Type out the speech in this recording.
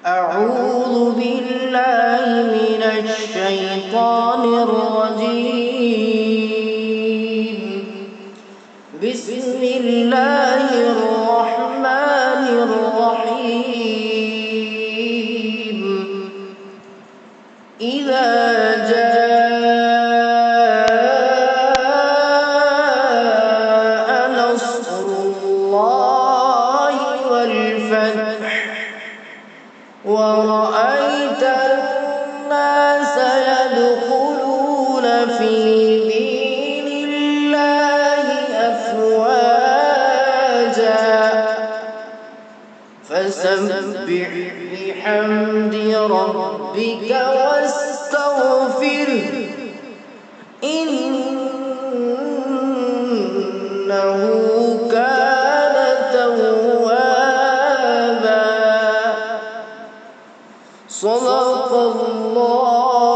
أعوذ بالله من الشيطان الرجيم. بسم الله الرحمن الرحيم. إذا جاء نصر الله والفتح ورأيت الناس يدخلون في دين الله أفواجا فسبح بحمد ربك واستغفره إنه كان توابا. صدق الله